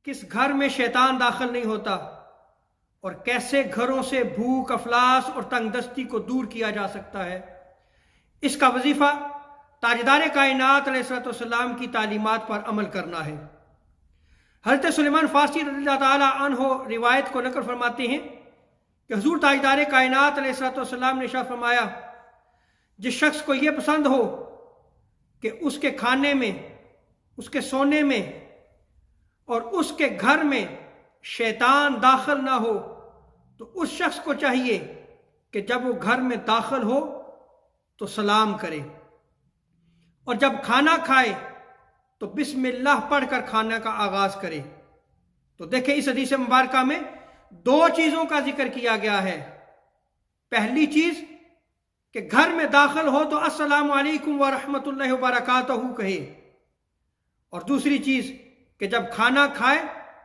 किस घर में शैतान दाखिल नहीं होता और कैसे घरों से भूख, अफलास और तंगदस्ती को दूर किया जा सकता है। इसका वजीफा ताजदार कायनात अलैहिस्सलाम की तालीमात पर अमल करना है। हज़रत सुलेमान फारसी रज़ियल्लाहु ताला अन्हो रिवायत को नकल फरमाते हैं कि हुज़ूर ताजदार कायनात अलैहिस्सलाम ने इरशाद फरमाया, जिस शख्स को यह पसंद हो कि उसके खाने में, उसके सोने में और उसके घर में शैतान दाखिल ना हो, तो उस शख्स को चाहिए कि जब वो घर में दाखिल हो तो सलाम करे और जब खाना खाए तो बिस्मिल्लाह पढ़कर खाने का आगाज करे। तो देखें, इस हदीस मुबारका में दो चीजों का जिक्र किया गया है। पहली चीज कि घर में दाखिल हो तो अस्सलामु अलैकुम व रहमतुल्लाहि व बरकातहू कहे, और दूसरी चीज कि जब खाना खाए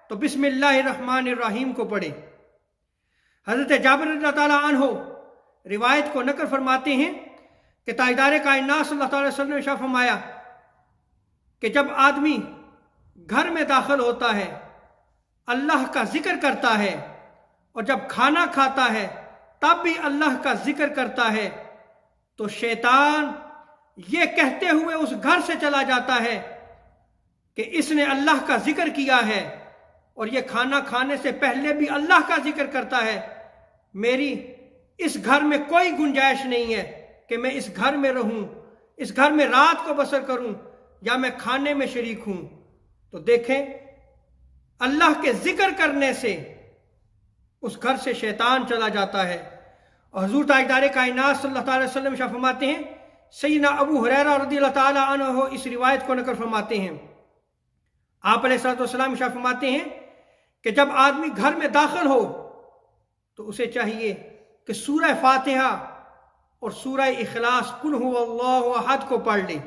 तो बिस्मिल्लाहिर्रहमानिर्रहीम को पढ़े। हजरत जाबिर रज़ियल्लाहु ताला अन्हु रिवायत को नकल फरमाते हैं कि ताजदार कायनात सल्लल्लाहु अलैहि वसल्लम ने इरशाद फरमाया कि जब आदमी घर में दाखिल होता है, अल्लाह का जिक्र करता है, और जब खाना खाता है तब भी अल्लाह का जिक्र करता है, तो शैतान ये कहते हुए उस घर से चला जाता है कि इसने अल्लाह का जिक्र किया है और ये खाना खाने से पहले भी अल्लाह का जिक्र करता है, मेरी इस घर में कोई गुंजाइश नहीं है कि मैं इस घर में रहूं, इस घर में रात को बसर करूं या मैं खाने में शरीक हूं। तो देखें, अल्लाह के जिक्र करने से उस घर से शैतान चला जाता है। और हुज़ूर ताजदार कायनात सल्लल्लाहु अलैहि वसल्लम फरमाते हैं, सैयदना अबू हुरैरा रज़ियल्लाहु ताला अन्हु इस रिवायत को नकल फरमाते हैं, आप अलैहिस्सलाम फरमाते हैं कि जब आदमी घर में दाखिल हो तो उसे चाहिए कि सूरह फातिहा और सूरह इखलास कुल हुवल्लाहु अहद को पढ़ ले।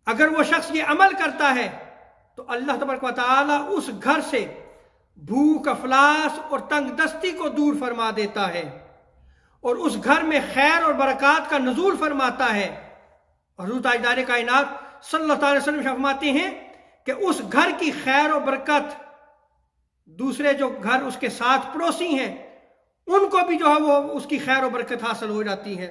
अगर वो शख्स ये अमल करता है तो अल्लाह तबारक व तआला उस घर से भूख, अफलास और तंगदस्ती को दूर फरमा देता है और उस घर में खैर और बरकत का नुज़ूल फरमाता है। हुज़ूर ताजदार कायनात सल्लल्लाहु अलैहि वसल्लम फरमाते हैं कि उस घर की खैर और बरकत दूसरे जो घर उसके साथ पड़ोसी हैं उनको भी जो है वो उसकी खैर और बरकत हासिल हो जाती है।